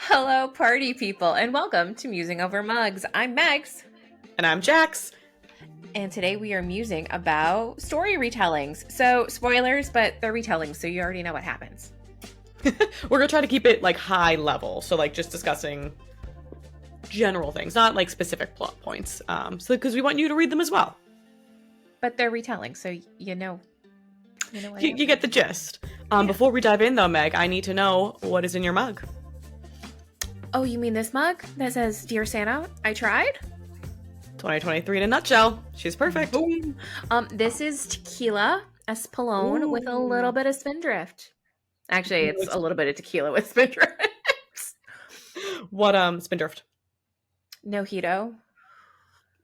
Hello, party people, and welcome to Musing Over Mugs. I'm Megs, And I'm Jax. and today we are musing about story retellings. So, spoilers, but they're retellings, so you already know what happens. We're gonna try to keep it like high level, so like just discussing general things, not like specific plot points. So because we want you to read them as well. But they're retellings, so you know what You get the gist. Yeah. Before we dive in though, Meg, I need to know what is in your mug. Oh, you mean this mug that says "Dear Santa, I tried"? 2023 in a nutshell. She's perfect. Boom. This is tequila Espolón with a little bit of Spindrift. Actually, it's a little bit of tequila with Spindrift. What Spindrift? Mojito.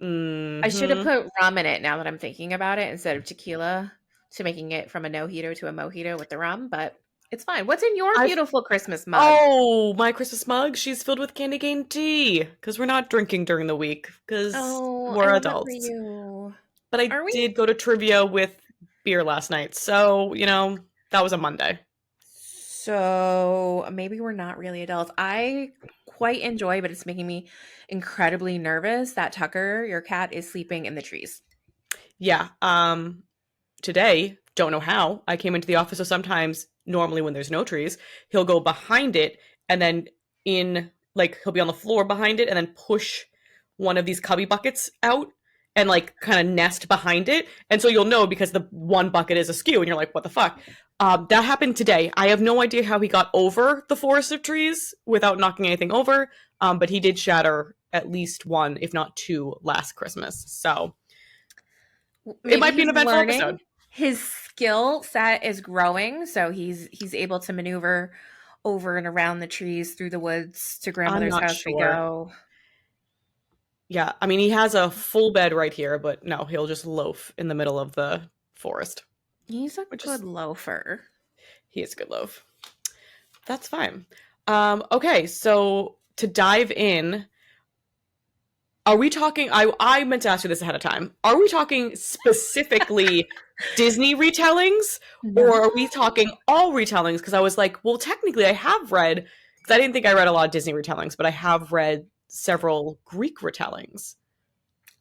Mm-hmm. I should have put rum in it now that I'm thinking about it instead of tequila to making it from a no-hito to a mojito with the rum, but it's fine. What's in your beautiful Christmas mug? Oh, my Christmas mug. She's filled with candy cane tea because we're not drinking during the week because we're adults. But I did go to trivia with beer last night, so that was a Monday. So maybe we're not really adults. I quite enjoy, but it's making me incredibly nervous that Tucker, your cat, is sleeping in the trees. Yeah. Today, don't know how, I came into the office, so sometimes, normally when there's no trees, he'll go behind it and then he'll be on the floor behind it and then push one of these cubby buckets out and kind of nest behind it. And so you'll know because the one bucket is askew and you're like, what the fuck? That happened today. I have no idea how he got over the forest of trees without knocking anything over. But he did shatter at least one, if not two, last Christmas. So maybe it might be an eventful episode. His skill set is growing, so he's able to maneuver over and around the trees through the woods to grandmother's house we go. Yeah, I mean, he has a full bed right here, but no, he'll just loaf in the middle of the forest. He's a good loafer. He is a good loaf. That's fine. Okay, so to dive in, are we talking, I meant to ask you this ahead of time, are we talking specifically Disney retellings, or are we talking all retellings? Because I was like, well, technically I have read, because I didn't think I read a lot of Disney retellings, but I have read several Greek retellings.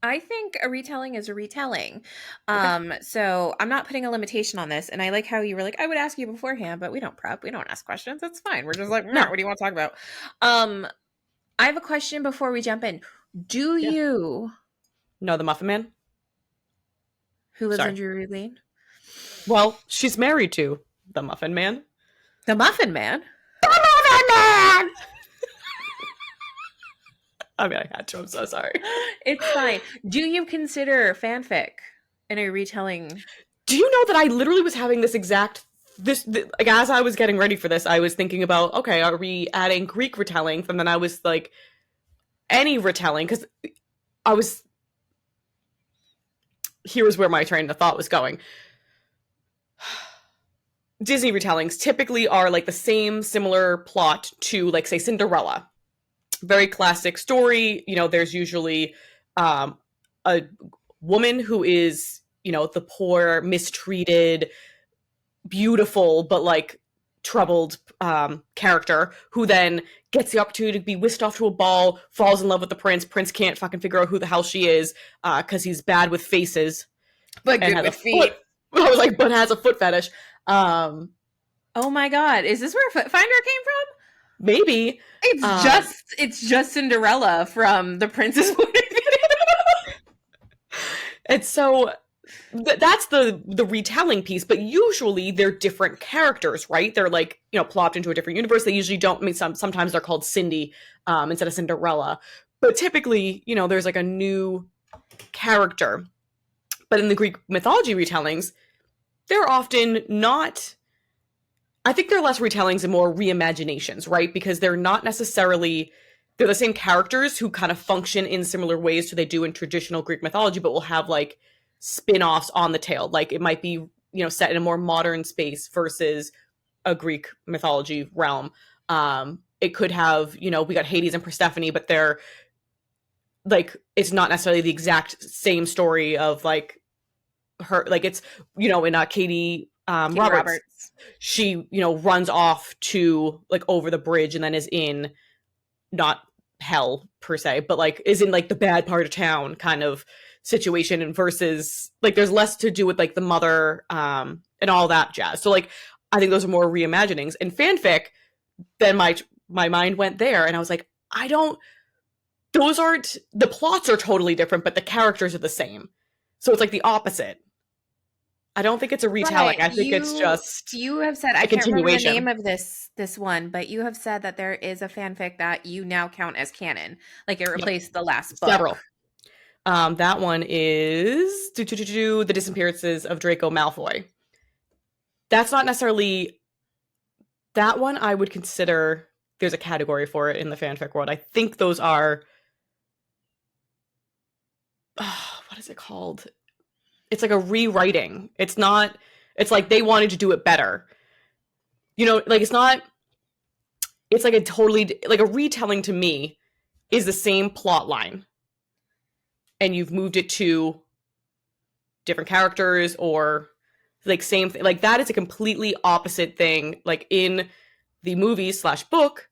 I think a retelling is a retelling. Okay. So I'm not putting a limitation on this. And I like how you were like, I would ask you beforehand, but we don't prep. We don't ask questions. That's fine. We're just like, no, what do you want to talk about? I have a question before we jump in. Do you know the Muffin Man? Who lives in Drury Lane? Well, she's married to the Muffin Man. The Muffin Man? The Muffin Man! I mean, I had to. I'm so sorry. It's fine. Do you consider fanfic in a retelling? Do you know that I literally was having this like, as I was getting ready for this, I was thinking about, okay, are we adding Greek retellings? And then I was like, any retelling, because here's where my train of thought was going. Disney retellings typically are like the same similar plot to, like, say, Cinderella. Very classic story. There's usually a woman who is, the poor, mistreated, beautiful, but like troubled character who then gets the opportunity to be whisked off to a ball, falls in love with the prince. Prince can't fucking figure out who the hell she is because he's bad with faces. But good with feet. I was like, but has a foot fetish. Oh my God. Is this where Foot Finder came from? Maybe. It's just Cinderella from the Prince's point of view. And so that's the retelling piece, but usually they're different characters, right? They're like, plopped into a different universe. They usually don't, I mean, sometimes they're called Cindy instead of Cinderella. But typically, there's like a new character. But in the Greek mythology retellings, they're often not, I think they're less retellings and more reimaginations, right? Because they're not necessarily, they're the same characters who kind of function in similar ways to they do in traditional Greek mythology, but will have like spin-offs on the tail. Like it might be, set in a more modern space versus a Greek mythology realm. It could have, we got Hades and Persephone, but they're like, it's not necessarily the exact same story of like her, like it's, in Katie Roberts, she, runs off to like over the bridge and then is in not hell per se, but like is in like the bad part of town kind of situation, and versus like there's less to do with like the mother and all that jazz. So like I think those are more reimaginings. In fanfic, then my mind went there and I was like, I don't, those aren't, the plots are totally different, but the characters are the same. So it's like the opposite. I don't think it's a retelling. Right. I think it's just You have said, I a can't remember the name continuation. of this one, but you have said that there is a fanfic that you now count as canon. Like it Yep. replaced the last book. Several. That one is The Disappearances of Draco Malfoy. That's not necessarily that one. I would consider there's a category for it in the fanfic world. I think those are what is it called? It's like a rewriting. It's not. It's like they wanted to do it better. You know, like it's not. It's like a totally like a retelling to me is the same plot line, and you've moved it to different characters or like same thing. Like that is a completely opposite thing. Like in the movie slash book,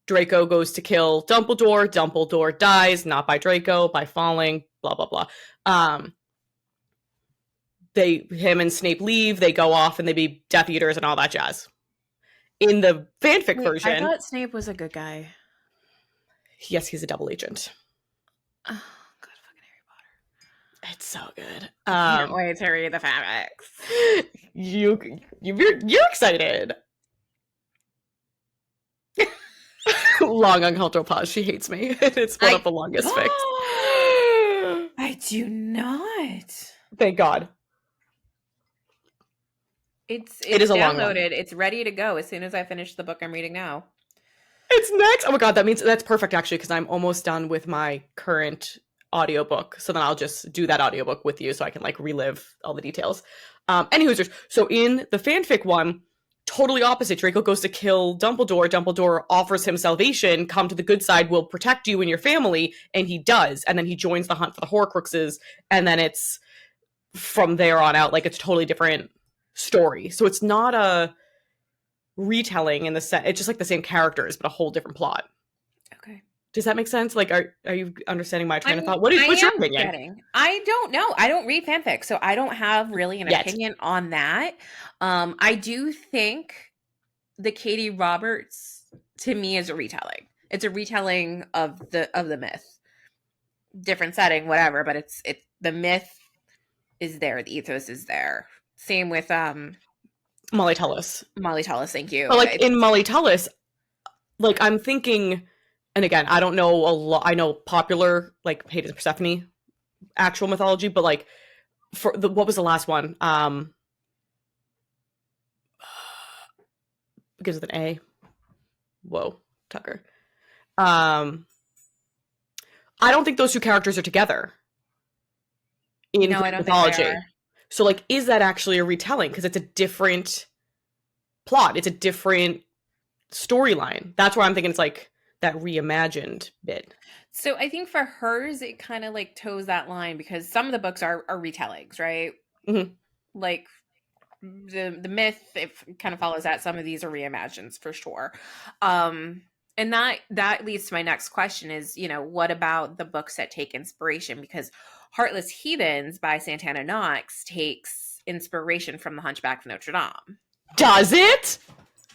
Draco goes to kill Dumbledore. Dumbledore dies, not by Draco, by falling. Blah blah blah. Him and Snape leave. They go off and they be Death Eaters and all that jazz. In the fanfic Wait, I version, thought Snape was a good guy. yes, he's a double agent. Oh, God, fucking Harry Potter. It's so good. I can't wait to read the fanfics. You're excited. Long uncomfortable pause. She hates me. It's one of the longest fics. I do not. Thank God. It's It is a long one. downloaded. It's ready to go as soon as I finish the book I'm reading now. It's next. Oh my God, that means that's perfect actually, because I'm almost done with my current audiobook. So then I'll just do that audiobook with you so I can like relive all the details. Anywho, so in the fanfic one, totally opposite. Draco goes to kill Dumbledore. Dumbledore offers him salvation. Come to the good side. We'll protect you and your family. And he does. And then he joins the hunt for the Horcruxes. And then it's from there on out, like it's a totally different story. So it's not a retelling in the set. It's just like the same characters, but a whole different plot. Okay. Does that make sense? Like, are you understanding my train of thought? What's your opinion? I don't know. I don't read fanfic, so I don't have really an opinion on that. I do think the Katie Roberts to me is a retelling. It's a retelling of the myth. Different setting, whatever, but it's the myth is there, the ethos is there. Same with Molly Tullis. Molly Tullis, thank you. But like in Molly Tullis, like I'm thinking, and again, I don't know a lot. I know popular like Hades and Persephone actual mythology, but like for what was the last one? Begins with an A. Whoa, Tucker. I don't think those two characters are together in no, I don't mythology. think they are. So like, is that actually a retelling? Because it's a different plot. It's a different storyline. That's where I'm thinking it's like that reimagined bit. So I think for hers, it kind of like toes that line because some of the books are retellings, right? Mm-hmm. Like the myth, it kind of follows that. Some of these are reimagines for sure. And that leads to my next question is, what about the books that take inspiration? Because Heartless Heathens by Santana Knox takes inspiration from The Hunchback of Notre Dame. Does it?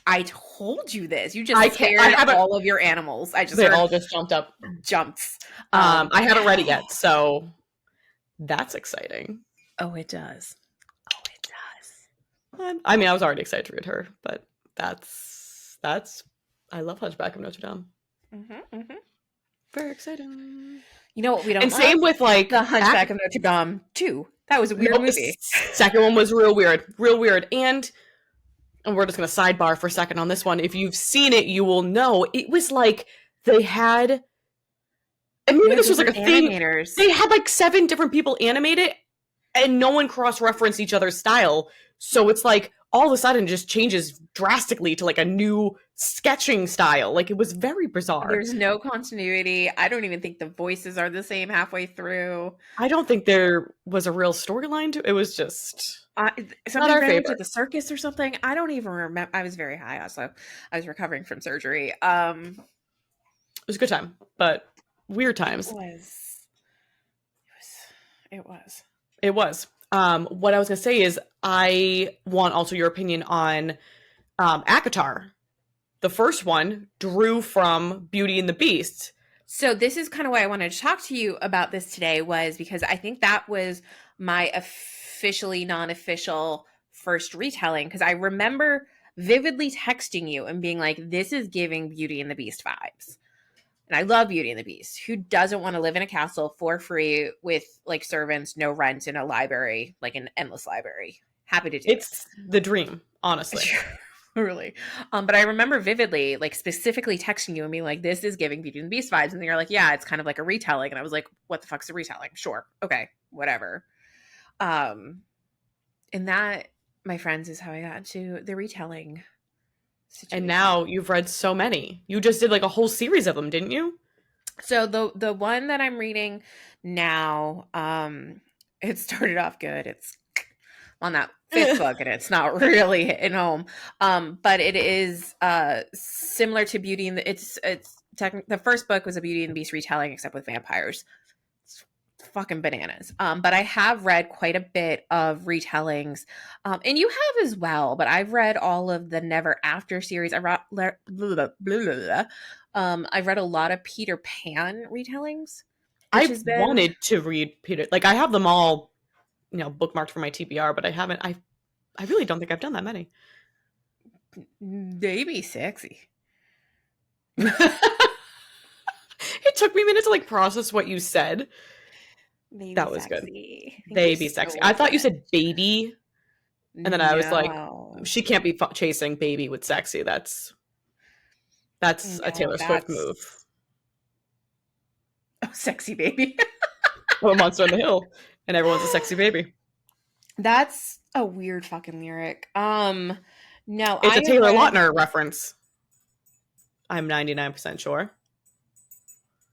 I told you this. You just scared all of your animals. They all just jumped up. Jumps. I haven't read it yet, so that's exciting. Oh, it does. I mean, I was already excited to read her, but that's. I love Hunchback of Notre Dame. Mm-hmm, mm-hmm. Very exciting. You know what we don't and same with like The Hunchback of Notre Dame 2. That was a weird movie. Second one was real weird. And we're just gonna sidebar for a second on this one. If you've seen it, you will know it was like they had. And maybe this was like a animators. They had like 7 different people animate it, and no one cross-referenced each other's style. So it's like all of a sudden it just changes drastically to like a new sketching style. Like it was very bizarre. There's no continuity. I don't even think the voices are the same halfway through. I don't think there was a real storyline to it. Was just somebody ran into the circus or something. I don't even remember. I was very high also. I was recovering from surgery. was a good time, but weird It times. was. It was. It was. What I was gonna say is I want also your opinion on Akatar. The first one drew from Beauty and the Beast. So this is kind of why I wanted to talk to you about this today, was because I think that was my officially non-official first retelling, because I remember vividly texting you and being like, this is giving Beauty and the Beast vibes. And I love Beauty and the Beast. Who doesn't want to live in a castle for free with like servants, no rent, in a library, like an endless library? Happy to do it. It's the dream, honestly. Truly. But I remember vividly, like specifically texting you and being like, this is giving Beauty and the Beast vibes. And you're like, yeah, it's kind of like a retelling. And I was like, what the fuck's a retelling? Sure. Okay. Whatever. And that, my friends, is how I got to the retelling And situation. now you've read so many. You just did like a whole series of them, didn't you? So the one that I'm reading now, it started off good. It's on that fifth book and it's not really hitting home. But it is similar to Beauty and the the first book was a Beauty and the Beast retelling, except with vampires. It's fucking bananas. But I have read quite a bit of retellings, and you have as well. But I've read all of the Never After series. I've read a lot of Peter Pan retellings, which I've has been wanted to read Peter. Like I have them all, bookmarked for my TBR, but I haven't. I really don't think I've done that many. maybe sexy. It took me a minute to like process what you said. Maybe That was good. sexy. I think you're They be so sexy. I thought you wet. said baby, and then I was like, No. she can't be chasing baby with sexy. That's a No, Taylor Swift move. that's oh, sexy baby. Oh, a monster on the hill, and everyone's a sexy baby. That's a weird fucking lyric. No, It's I a have Taylor read Lautner reference. I'm 99% sure.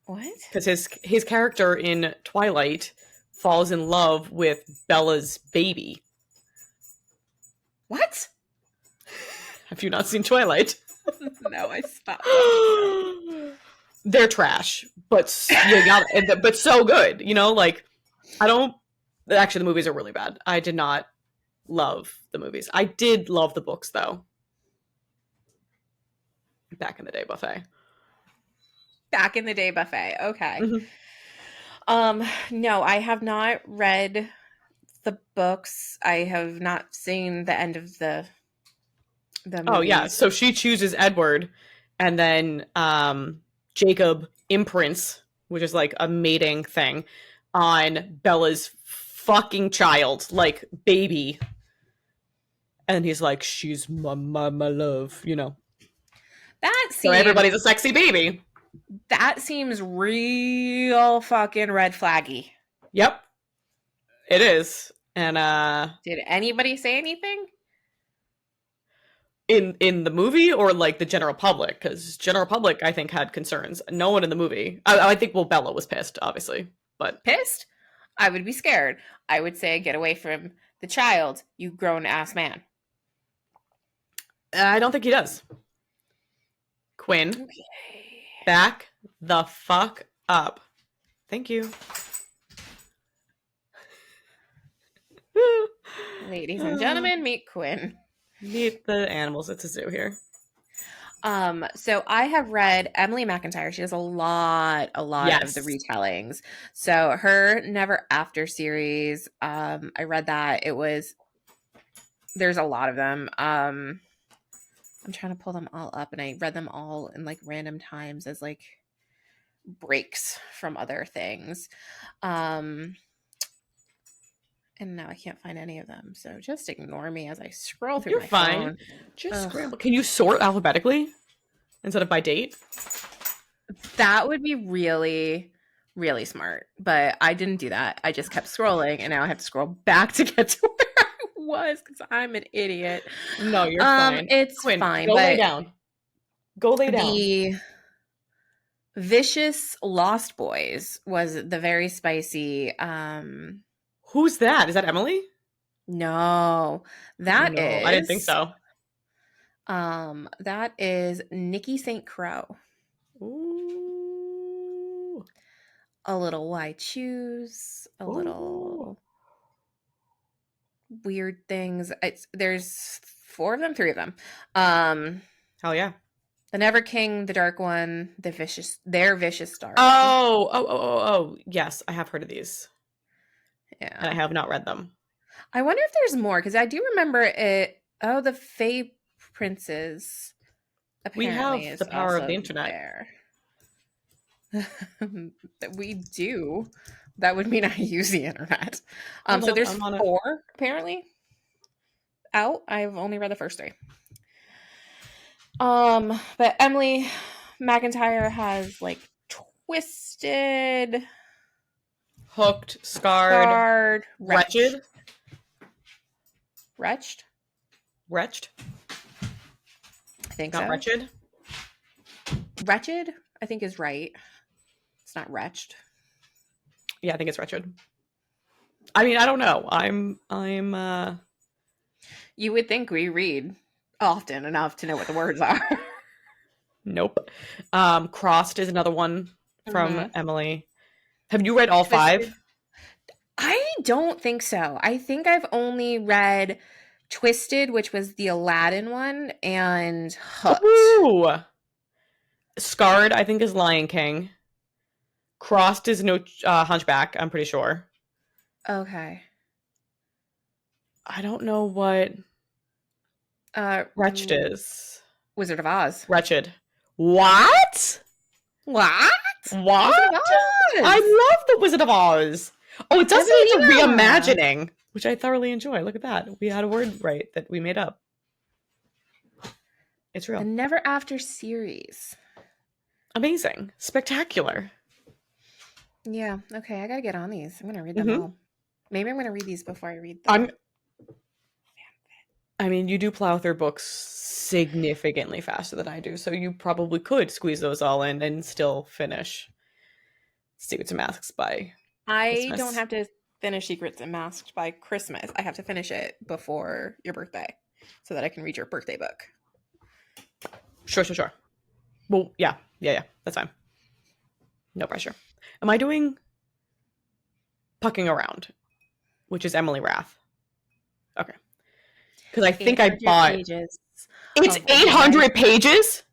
what? Because his character in Twilight falls in love with Bella's baby. What? Have you not seen Twilight? No, I stopped watching them. They're trash, but you got but so good. Like I don't. Actually, the movies are really bad. I did not love the movies. I did love the books though. Back in the day, buffet. Back in the day buffet. Okay. Mm-hmm. No, I have not read the books. I have not seen the end of the Oh yeah, movies. so she chooses Edward, and then Jacob imprints, which is like a mating thing, on Bella's fucking child, like baby, and he's like, "She's my love," That So everybody's seems a sexy baby. that seems real fucking red flaggy. Yep, it is, and Did anybody say anything? in the movie or like the general public, because general public I think had concerns. No one in the movie. I think Bella was pissed, obviously, but Pissed? I would be scared. I would say, get away from the child, you grown ass man. I don't think he does. Quinn, Okay. back the fuck up. Thank you. Ladies and gentlemen, meet Quinn. Meet the animals. It's a zoo here. So I have read Emily McIntyre. She does a lot of the Yes. retellings. So her Never After series, I read that. There's a lot of them. I'm trying to pull them all up, and I read them all in like random times as like breaks from other things. And now I can't find any of them. So just ignore me as I scroll through You're my fine. phone. Just Ugh. scramble. Can you sort alphabetically instead of by date? That would be really, really smart. But I didn't do that. I just kept scrolling, and now I have to scroll back to get to where I was because I'm an idiot. No, you're fine. It's Quinn, fine, go lay but down. Go lay down. the Vicious Lost Boys was the very spicy. Who's that? Is that Emily? No, that No, I didn't think is so. that is Nikki St. Crow. Ooh. a little why choose, a Ooh. little weird things. There's four of them, three of them. Um, Hell yeah. the Never King, the Dark One, their vicious darling. Oh. Yes, I have heard of these, and I Yeah. have not read them. I wonder if there's more because I do remember it. Oh, the Fae Princes We apparently have the is power of the also internet. there. That we do. That would mean I use the internet. So there's I'm on it. four apparently out. I've only read the first three. But Emily McIntyre has like twisted, Hooked, scarred, scarred, wretched, wretched. wretched, I think not so. wretched. Wretched, I think is right. It's not wretched. Yeah, I think it's wretched. I mean, I don't know. You would think we read often enough to know what the words are. Nope. Crossed is another one from Mm-hmm. Emily. Have you read all Twisted. five? I don't think so. I think I've only read Twisted, which was the Aladdin one, and Hooked. Ooh. Scarred, I think, is Lion King. Crossed is no Hunchback, I'm pretty sure. Okay. I don't know what Uh, wretched is. Wizard of Oz. Wretched. What? What? What? Wizard of I Oz. love the Wizard of Oz. Oh, it does say it's a Evelina. reimagining, which I thoroughly enjoy. Look at that. We had a word right that we made up. It's The real. Never After series. Amazing. Spectacular. Yeah. Okay. I gotta get on these. I'm gonna read them Mm-hmm. all. Maybe I'm gonna read these before I read I'm the. I mean, you do plow through books significantly faster than I do, so you probably could squeeze those all in and still finish Secrets and Masks by I don't Christmas. have to finish Secrets and Masks by Christmas. I have to finish it before your birthday, so that I can read your birthday book. Sure. Well, yeah. That's fine. No pressure. Am I doing Pucking Around, which is Emily Rath? Okay. Because I think I 800 bought. pages It's of why 800 pages?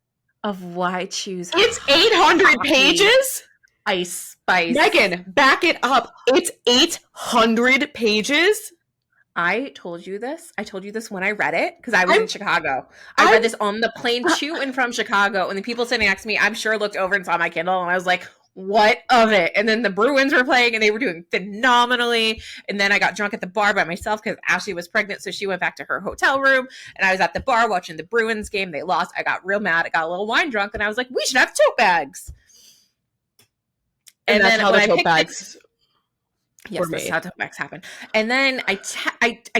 choose It's 800 coffee, pages? ice spice. Megan, back it up. It's 800 pages? I told you this. I told you this when I read it because I was I'm in Chicago. I read I'm this on the plane to and from Chicago, and the people sitting next to me, I'm sure, looked over and saw my Kindle, and I was like, "What of it?" And then the Bruins were playing, and they were doing phenomenally. And then I got drunk at the bar by myself because Ashley was pregnant, so she went back to her hotel room, and I was at the bar watching the Bruins game. They lost. I got real mad. I got a little wine drunk, and I was like, "We should have tote bags." and And that's then how when the I tote picked it, bags were yes, this is made. how tote bags happen. And then I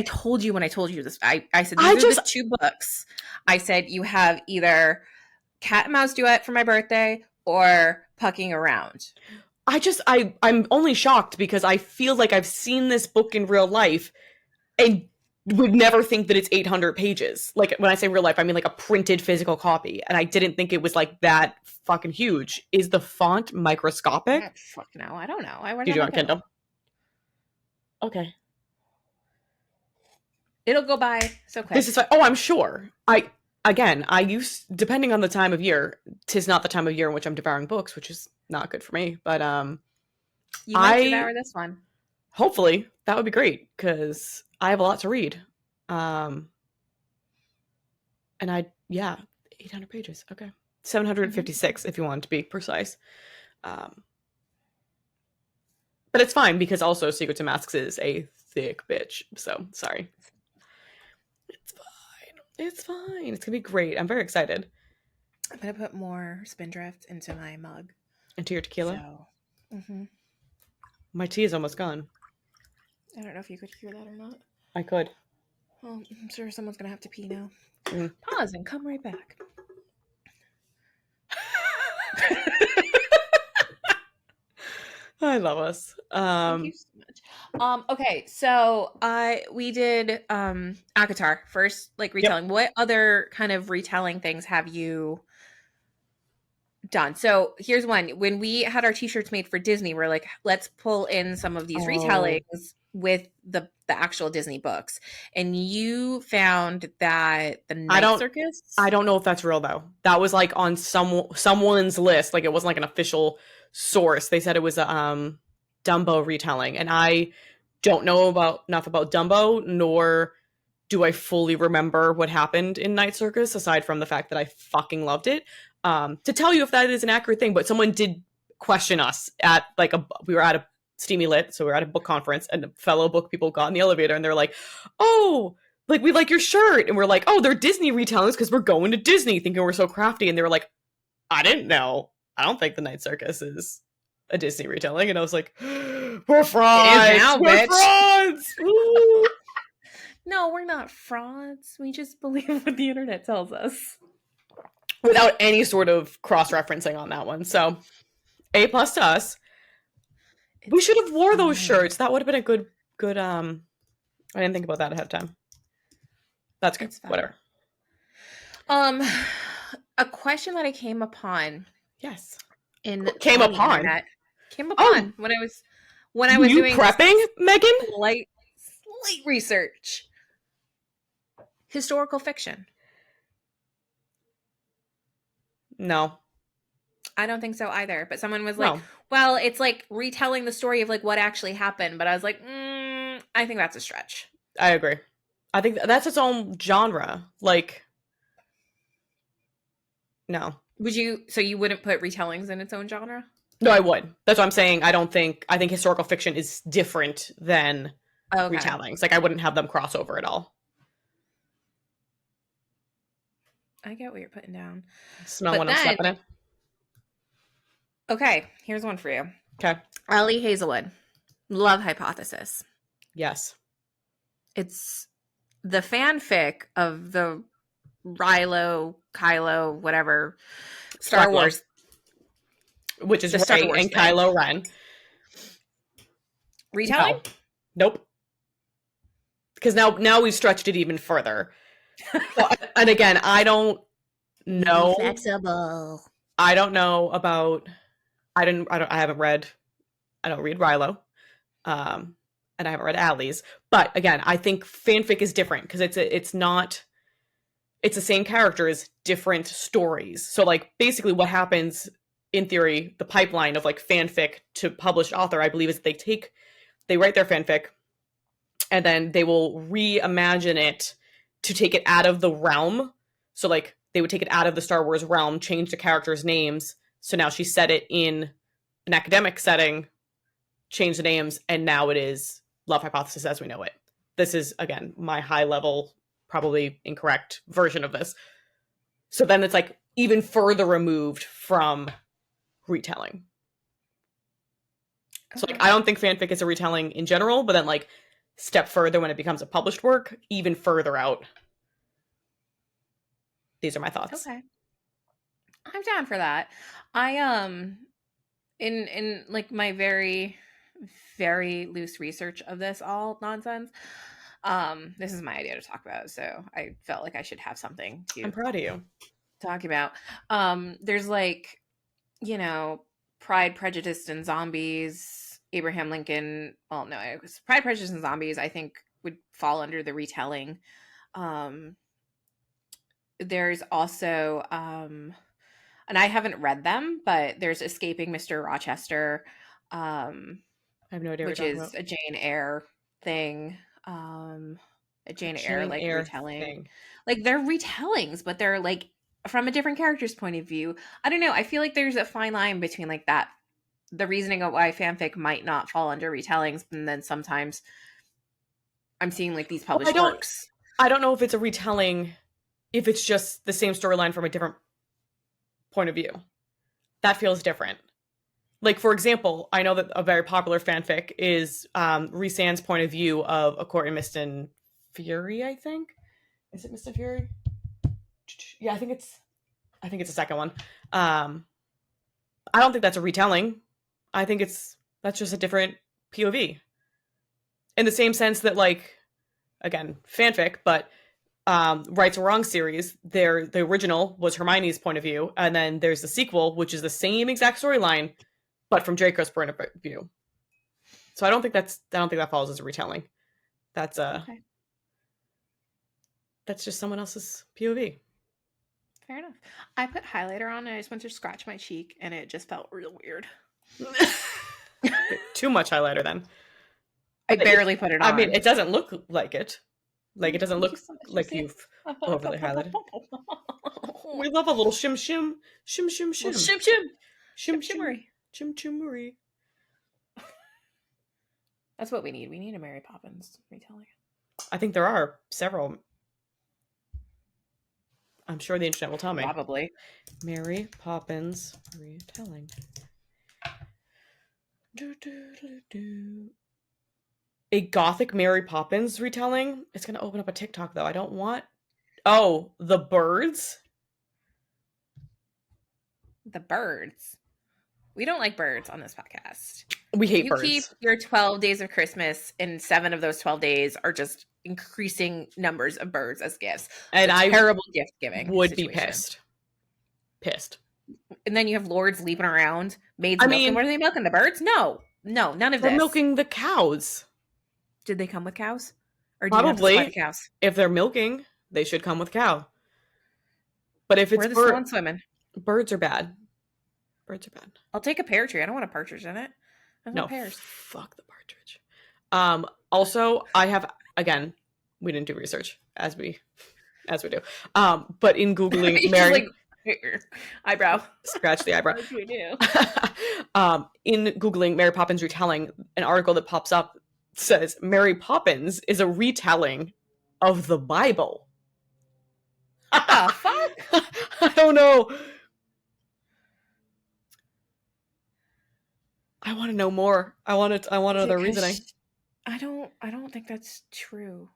told you when I told you this, I said, I these are the just two books. I said, you have either Cat and Mouse Duet for my birthday or Pucking Around. I'm only shocked because I feel like I've seen this book in real life and would never think that it's 800 pages. Like when I say real life, I mean like a printed physical copy. And I didn't think it was like that fucking huge. Is the font microscopic? Fuck no, I don't know. I read Do it you on do my on Kindle? Kindle. Okay. It'll go by so This quick. is oh, I'm sure. I use depending on the time of year, 'tis not the time of year in which I'm devouring books, which is not good for me. But You might I devour this one. hopefully that would be great because I have a lot to read. Um and I yeah, 800 pages. Okay. 756 if you want to be precise. Um but it's fine because also Secrets and Masks is a thick bitch. So sorry. It's fine. It's fine. It's gonna be great. I'm very excited. I'm going to put more Spindrift into my mug. Into your tequila. So, mm-hmm. My tea is almost gone. I don't know if you could hear that or not. I could. Well, I'm sure someone's going to have to pee now. Mm. Pause and come right back. I love us. Thank you so much. Okay, so we did Akatar first, like Yep. retelling. What other kind of retelling things have you Done. So here's one. When we had our t-shirts made for Disney, we're like, let's pull in some of these Oh, retellings with the actual Disney books. And you found that the I Night don't I Circus. don't know if that's real though. That was like on someone's list. Like it wasn't like an official source. They said it was a Dumbo retelling, and I don't know about enough about Dumbo, nor do I fully remember what happened in Night Circus, aside from the fact that I fucking loved it. To tell you if that is an accurate thing, but someone did question us at like we were at a Steamy Lit, so we were at a book conference, and fellow book people got in the elevator, and they're like, "Oh, like we like your shirt," and we're like, "Oh, they're Disney retellings because we're going to Disney," thinking we're so crafty, and they were like, "I didn't know. I don't think the Night Circus is a Disney retelling," and I was like, "We're It is frauds. now, We're bitch. frauds." Ooh. No, we're not frauds. We just believe what the internet tells us. Without any sort of cross referencing on that one. So A plus to us. We It's should have wore those fine. shirts. That would have been a good I didn't think about that ahead of time. That's good. It's fine. Whatever. Um, a question that I came upon Yes. in Came on the upon. internet came Oh, upon when I were was you doing prepping, Megan? slight research. Historical fiction. No. I don't think so either. But someone was like, No. "Well, it's like retelling the story of like what actually happened." But I was like, I think that's a stretch. I agree. I think that's its own genre. Like, no. Would you? So you wouldn't put retellings in its own genre? No, I would. That's what I'm saying. I think historical fiction is different than Okay, retellings. Like I wouldn't have them cross over at all. I get what you're putting down. Smell But when I'm then, stepping in. okay, here's one for you. Okay. Ellie Hazelwood, Love Hypothesis. Yes. It's the fanfic of the Rilo, Kylo, whatever, Star Kylo, Wars, which is the Star Rey Wars and thing. Kylo Ren. Retelling? No. Nope. Because now we've stretched it even further. So, and again, Be know. flexible. I don't know about. I haven't read. I don't read Rilo. And I haven't read Allie's. But again, I think fanfic is different because it's not. It's the same characters, different stories. So like basically, what happens in theory, the pipeline of like fanfic to published author, I believe, is they write their fanfic, and then they will reimagine it to take it out of the realm. So like they would take it out of the Star Wars realm, change the characters' names. So now she set it in an academic setting, change the names, and now it is Love Hypothesis as we know it. This is again my high level, probably incorrect version of this. So then it's like even further removed from retelling. So like Okay. I don't think fanfic is a retelling in general, but then like step further when it becomes a published work, even further out. These are my thoughts. Okay. I'm down for that. I in like my very very loose research of this all nonsense. This is my idea to talk about, so I felt like I should have something I'm to proud of you. talk about. There's like, you know, Pride, Prejudice, and Zombies, Abraham Lincoln. Well, no, it was Pride, Prejudice, and Zombies, I think would fall under the retelling. Um, there's also, and I haven't read them, but there's Escaping Mr. Rochester, um, I have no idea what which you're talking is about. a Jane Eyre thing. A Jane Eyre Jane like Eyre retelling. thing. Like they're retellings, but they're like from a different character's point of view. I don't know. I feel like there's a fine line between like that, the reasoning of why fanfic might not fall under retellings, and then sometimes I'm seeing like these Well, published works. I don't know if it's a retelling if it's just the same storyline from a different point of view. That feels different. Like for example, I know that a very popular fanfic is Rhysand's point of view of A Court in Mist and Fury, I think. Is it Mist and Fury? Yeah, I think it's the second one. Um I don't think that's a retelling. I think that's just a different POV. In the same sense that like again, fanfic, but Rights or Wrong series, the original was Hermione's point of view, and then there's the sequel, which is the same exact storyline, but from Draco's point of view. So I don't think that follows as a retelling. That's Okay. that's just someone else's POV. Fair enough. I put highlighter on and I just went to scratch my cheek and it just felt real weird. Too much highlighter then. I barely put it on. I mean, it doesn't look like it. Like, it doesn't look like you've overly highlighted. We love a little shim shim. Shim shim shim. Shim shim. Shim Shimmery. Shim shimmery. That's what we need. We need a Mary Poppins retelling. I think there are several. I'm sure the internet will tell me. Probably. Mary Poppins retelling. A gothic Mary Poppins retelling? It's going to open up a TikTok, though. I don't want... Oh, the birds? The birds. We don't like birds on this podcast. We hate birds. You keep your 12 days of Christmas, and 7 of those 12 days are just increasing numbers of birds as gifts. And I terrible gift giving would situation. be pissed. Pissed. And then you have lords leaping around, maids milking. What are they milking? The birds? No, none of this. They're milking the cows. Did they come with cows? Or do probably. You have to the cows? If they're milking, they should come with cow. But if it's where are the swans swimming? Birds are bad. Birds are bad. I'll take a pear tree. I don't want a partridge in it. No, pears. Fuck the partridge. Also, I have, again, we didn't do research as we do. But in Googling Mary, eyebrow, scratch the eyebrow. What do we do? In Googling Mary Poppins retelling, an article that pops up says Mary Poppins is a retelling of the Bible. What the fuck? I don't know. I want to know more. I want other reasoning. I don't think that's true.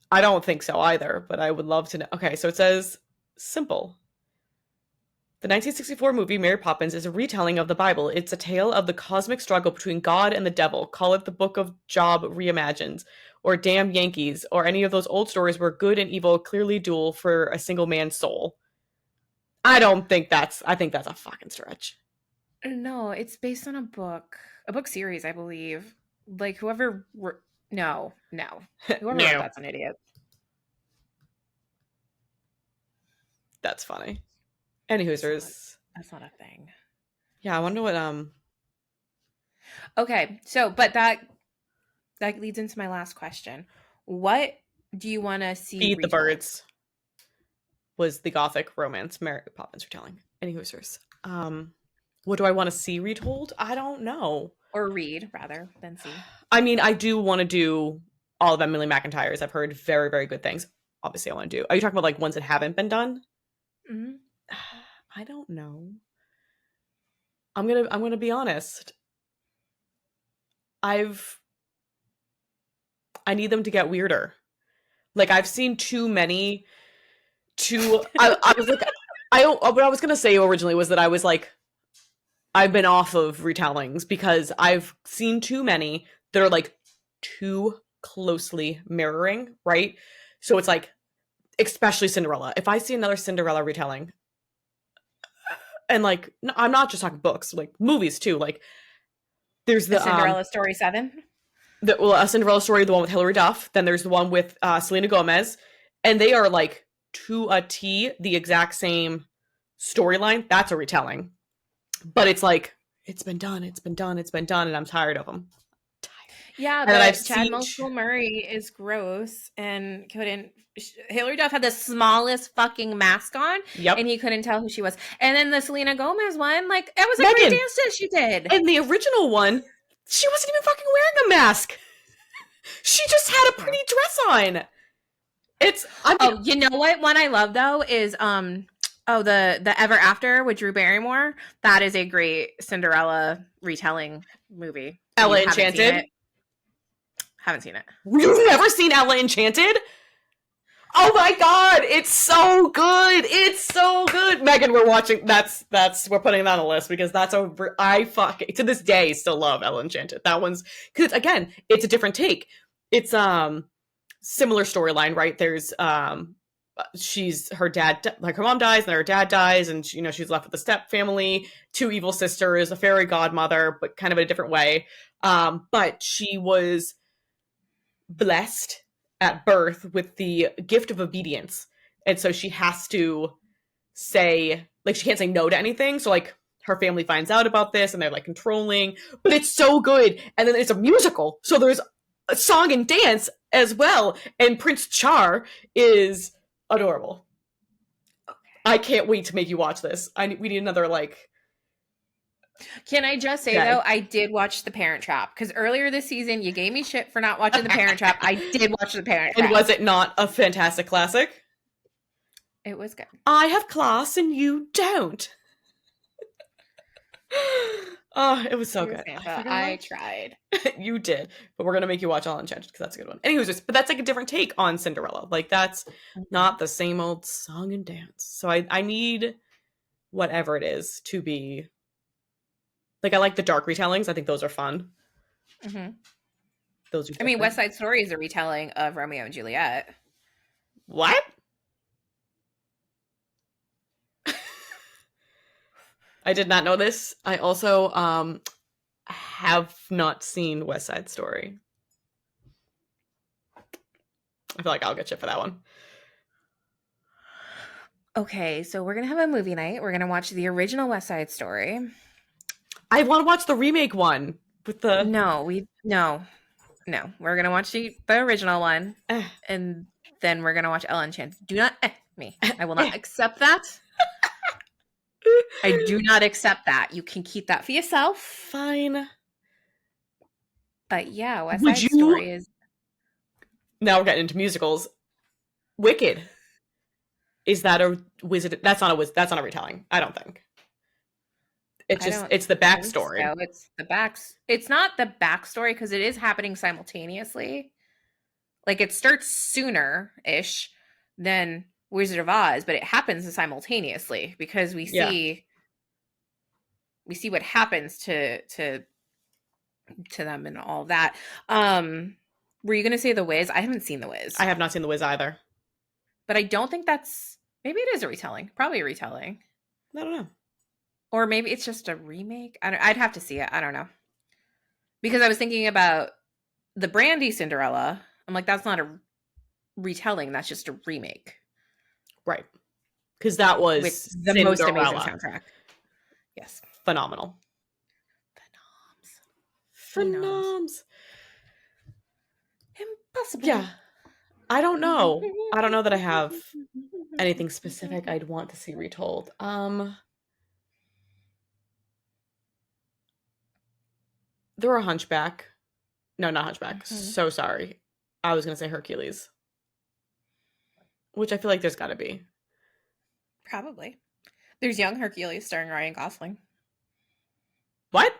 I don't think so either, but I would love to know. Okay, so it says simple. The 1964 movie Mary Poppins is a retelling of the Bible. It's a tale of the cosmic struggle between God and the devil. Call it the Book of Job reimagined, or Damn Yankees, or any of those old stories where good and evil clearly duel for a single man's soul. I think that's a fucking stretch. No, it's based on a book series, I believe. Like whoever, no, whoever wrote that's an idiot. That's funny. Anywho's, that's not a thing. Yeah, I wonder what. Okay, so but that leads into my last question. What do you want to see? Feed the Birds was the gothic romance Mary Poppins retelling. Anywho's, what do I want to see retold? I don't know. Or read, rather, than see. I mean, I do want to do all of Emily McIntyre's. I've heard very, very good things. Obviously, I want to do. Are you talking about like ones that haven't been done? Mm-hmm. I don't know. I'm gonna be honest. I need them to get weirder. Like I've seen too many. I was like, what I was gonna say originally was that I was like, I've been off of retellings because I've seen too many that are like too closely mirroring, right? So it's like, especially Cinderella. If I see another Cinderella retelling, and like, I'm not just talking books, like movies too. Like, there's the Cinderella Story 7. A Cinderella Story, the one with Hilary Duff. Then there's the one with Selena Gomez, and they are like to a T the exact same storyline. That's a retelling. But it's like, it's been done, and I'm tired of them. Yeah, but Chad Murray is gross and couldn't. Hilary Duff had the smallest fucking mask on, and he couldn't tell who she was. And then the Selena Gomez one, like, it was a great dance that she did. And the original one, she wasn't even fucking wearing a mask. She just had a pretty dress on. You know what one I love though is the Ever After with Drew Barrymore. That is a great Cinderella retelling movie. Ella Enchanted. Haven't seen it. You've never seen Ella Enchanted? Oh my god, it's so good. It's so good. Megan, we're watching. We're putting that on the list because I to this day still love Ella Enchanted. That one's because again, it's a different take. It's similar storyline, right? There's she's her dad, like her mom dies and then her dad dies, and you know she's left with a step family, two evil sisters, a fairy godmother, but kind of in a different way. But she was blessed at birth with the gift of obedience, and so she has to say, like, she can't say no to anything. So like her family finds out about this and they're like controlling, but it's so good. And then it's a musical, so there's a song and dance as well, and Prince Char is adorable. I can't wait to make you watch this. We need another like Can I just say day. though, I did watch The Parent Trap because earlier this season you gave me shit for not watching The Parent Trap. I did watch The Parent Trap. And was it not a fantastic classic? It was good. I have class and you don't. Oh, it was so good. I tried. You did, but we're gonna make you watch All Enchanted because that's a good one. Anyways, but that's like a different take on Cinderella. Like that's not the same old song and dance. So I need whatever it is to be like, I like the dark retellings. I think those are fun. Mm-hmm. Those are I mean, West Side Story is a retelling of Romeo and Juliet. What? I did not know this. I also have not seen West Side Story. I feel like I'll get shit for that one. Okay, so we're gonna have a movie night. We're gonna watch the original West Side Story. I want to watch the remake one with the No. We're gonna watch the original one, and then we're gonna watch Ellen Enchanted. Do not me. I will not accept that. I do not accept that. You can keep that for yourself. Fine. But yeah, West Side Story is. Now we're getting into musicals. Wicked. Is that a wizard? That's not a retelling. I don't think. It's the backstory. So. It's not the backstory because it is happening simultaneously. Like it starts sooner-ish than Wizard of Oz, but it happens simultaneously because we see what happens to them and all that. Were you gonna say The Wiz? I haven't seen The Wiz. I have not seen The Wiz either. But I don't think that's, maybe it is a retelling. Probably a retelling. I don't know. Or maybe it's just a remake. I'd have to see it. I don't know. Because I was thinking about the Brandy Cinderella. I'm like, that's not a retelling. That's just a remake. Right. Because that was with the Cinderella. Most amazing soundtrack. Yes. Phenomenal. Phenoms. Impossible. Yeah. I don't know. I don't know that I have anything specific I'd want to see retold. There were Hunchback. No, not Hunchback. Mm-hmm. So sorry. I was going to say Hercules. Which I feel like there's got to be. Probably. There's Young Hercules starring Ryan Gosling. What?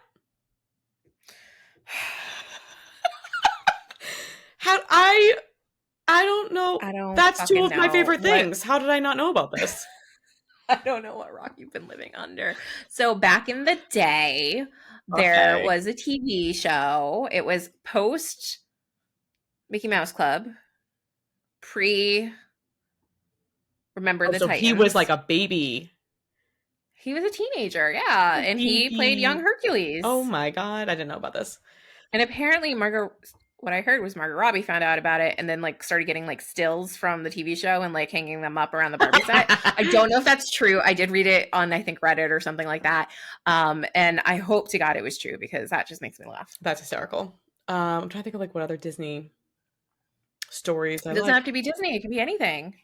I don't know. That's two of my favorite things. How did I not know about this? I don't know what rock you've been living under. So back in the day, there was a TV show. It was post Mickey Mouse Club, pre Remember the Titans. He was like a baby. He was a teenager, yeah, and he played young Hercules. Oh my god, I didn't know about this. And apparently what I heard was Margot Robbie found out about it and then like started getting like stills from the TV show and like hanging them up around the Barbie set. I don't know if that's true. I did read it on, I think, Reddit or something like that. And I hope to God it was true because that just makes me laugh. That's hysterical. I'm trying to think of like what other Disney stories It doesn't have to be Disney. It can be anything.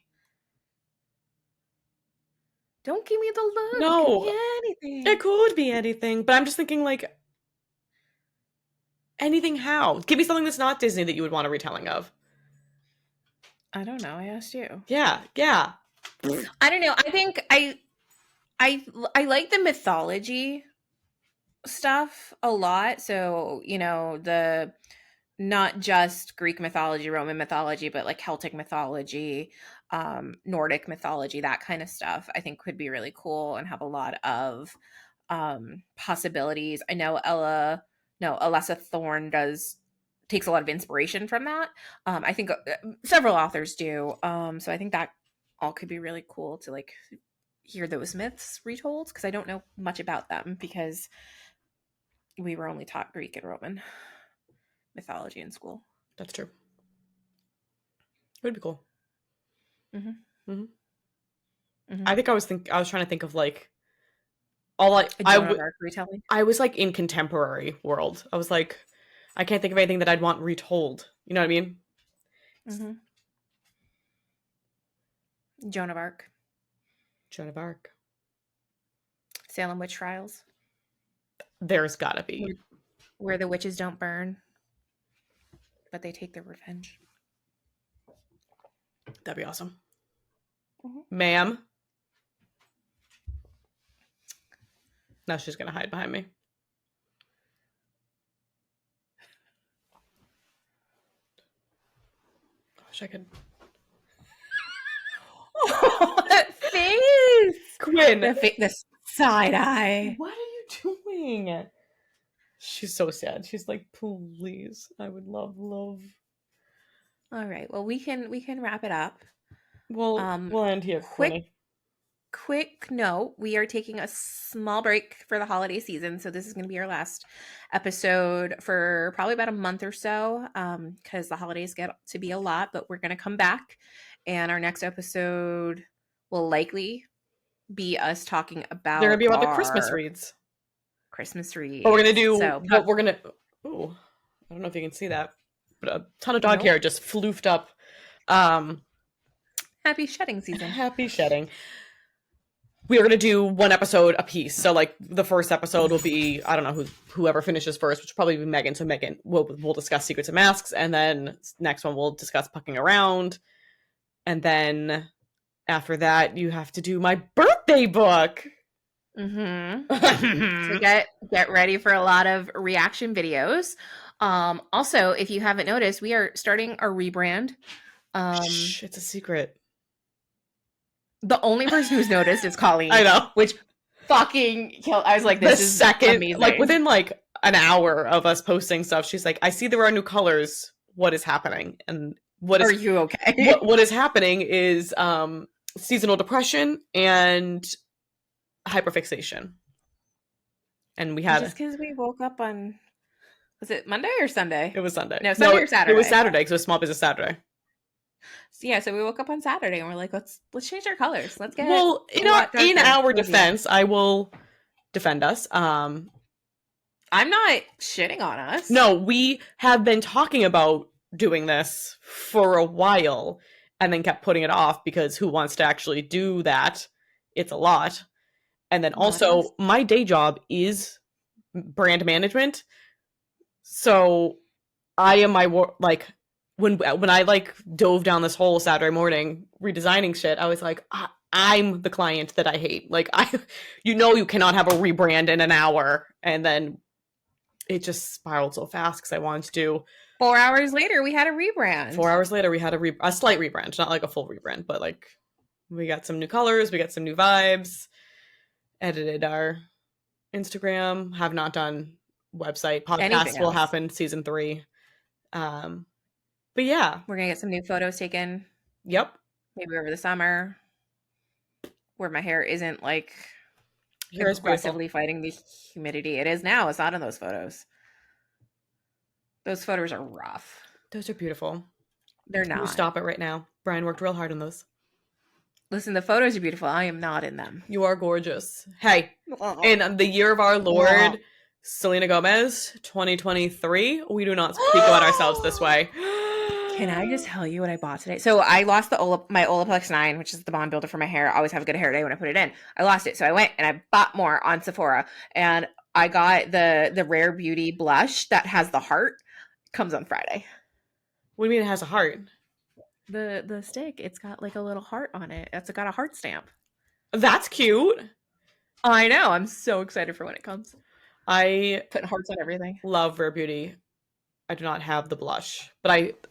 Don't give me the look. No. It could be anything. It could be anything. But I'm just thinking like anything how? Give me something that's not Disney that you would want a retelling of. I don't know. I asked you. Yeah. I don't know. I think I like the mythology stuff a lot. So, you know, the not just Greek mythology, Roman mythology, but like Celtic mythology, Nordic mythology, that kind of stuff, I think could be really cool and have a lot of possibilities. I know Alessa Thorne does takes a lot of inspiration from that. I think several authors do. So I think that all could be really cool to like hear those myths retold, because I don't know much about them because we were only taught Greek and Roman mythology in school. That's true. It would be cool. Mm-hmm. Mm-hmm. Mm-hmm. I think I was trying to think of like A Joan of Arc retelling. I was like in contemporary world. I was like, I can't think of anything that I'd want retold. You know what I mean? Mm-hmm. Joan of Arc. Joan of Arc. Salem witch trials. There's gotta be. Where the witches don't burn, but they take their revenge. That'd be awesome. Mm-hmm. Ma'am. Now she's gonna hide behind me. Wish I could. Oh, that face! Quinn! The side eye. What are you doing? She's so sad. She's like, please, I would love. All right. Well, we can wrap it up. We'll end here. Quick note, we are taking a small break for the holiday season, so this is going to be our last episode for probably about a month or so, because the holidays get to be a lot, but we're going to come back, and our next episode will likely be us talking about They're gonna be about the Christmas reads. Christmas reads. But we're gonna do ooh, I don't know if you can see that, but a ton of dog hair just floofed up. Happy shedding season. Happy shedding. We are going to do one episode a piece. So, like, the first episode will be, I don't know, whoever finishes first, which will probably be Megan. So, Megan, we'll discuss Secrets and Masks. And then next one, we'll discuss Pucking Around. And then after that, you have to do my birthday book. Mm-hmm. So get ready for a lot of reaction videos. Also, if you haven't noticed, we are starting our rebrand. Shh, it's a secret. The only person who's noticed is Colleen. I know. Which fucking killed. I was like, this is amazing. Like, within like an hour of us posting stuff, she's like, I see there are new colors. What is happening? And are you okay? What is happening is seasonal depression and hyperfixation. And we had just because we woke up on, was it Monday or Sunday? It was Sunday. No, Sunday or Saturday. It was Saturday because it was Small Business Saturday. So yeah, so we woke up on Saturday and we're like, let's change our colors. Let's get in our defense, I will defend us. I'm not shitting on us. No, we have been talking about doing this for a while and then kept putting it off because who wants to actually do that? It's a lot. And then also my day job is brand management. So I am when I like dove down this whole Saturday morning redesigning shit, I was like, I'm the client that I hate. Like, you cannot have a rebrand in an hour. And then it just spiraled so fast because I wanted to do. 4 hours later, we had a rebrand. 4 hours later, we had a slight rebrand, not like a full rebrand, but like we got some new colors, we got some new vibes, edited our Instagram, have not done website. Podcast will happen season 3. But yeah. We're going to get some new photos taken. Yep. Maybe over the summer where my hair isn't like aggressively fighting the humidity. It is now. It's not in those photos. Those photos are rough. Those are beautiful. They're not. You stop it right now. Brian worked real hard on those. Listen, the photos are beautiful. I am not in them. You are gorgeous. Hey, in the year of our Lord, Selena Gomez, 2023, we do not speak about ourselves this way. Can I just tell you what I bought today? So I lost my Olaplex 9, which is the bond builder for my hair. I always have a good hair day when I put it in. I lost it. So I went and I bought more on Sephora. And I got the Rare Beauty blush that has the heart. Comes on Friday. What do you mean it has a heart? The stick. It's got like a little heart on it. It's got a heart stamp. That's cute. I know. I'm so excited for when it comes. I put hearts on everything. Love Rare Beauty. I do not have the blush, but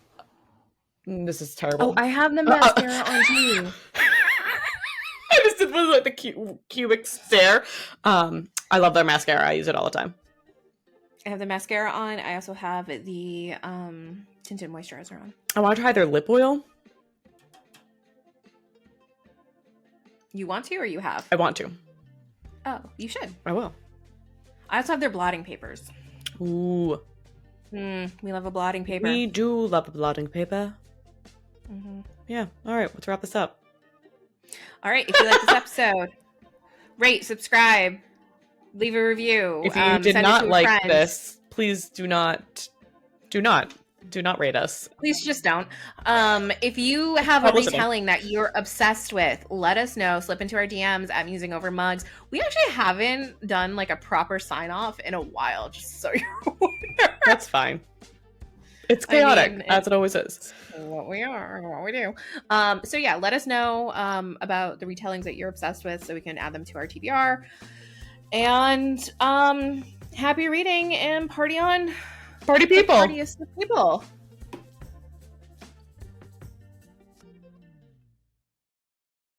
this is terrible. Oh, I have the mascara on too. I just did like the cubic stare. I love their mascara. I use it all the time. I have the mascara on. I also have the tinted moisturizer on. I want to try their lip oil. You want to or you have? I want to. Oh, you should. I will. I also have their blotting papers. Ooh. We love a blotting paper. We do love a blotting paper. Mm-hmm. Yeah. All right. Let's wrap this up. All right. If you like this episode, rate, subscribe, leave a review. If you did send not it to a like friend. this, please do not rate us. Please just don't. If you have a retelling that you're obsessed with, let us know. Slip into our DMs at Musing Over Mugs. We actually haven't done like a proper sign off in a while, just so you're aware. That's fine. It's chaotic, as it always is. What we are, what we do. So yeah, let us know about the retellings that you're obsessed with, so we can add them to our TBR. And happy reading and party on. Party people. Party is the people.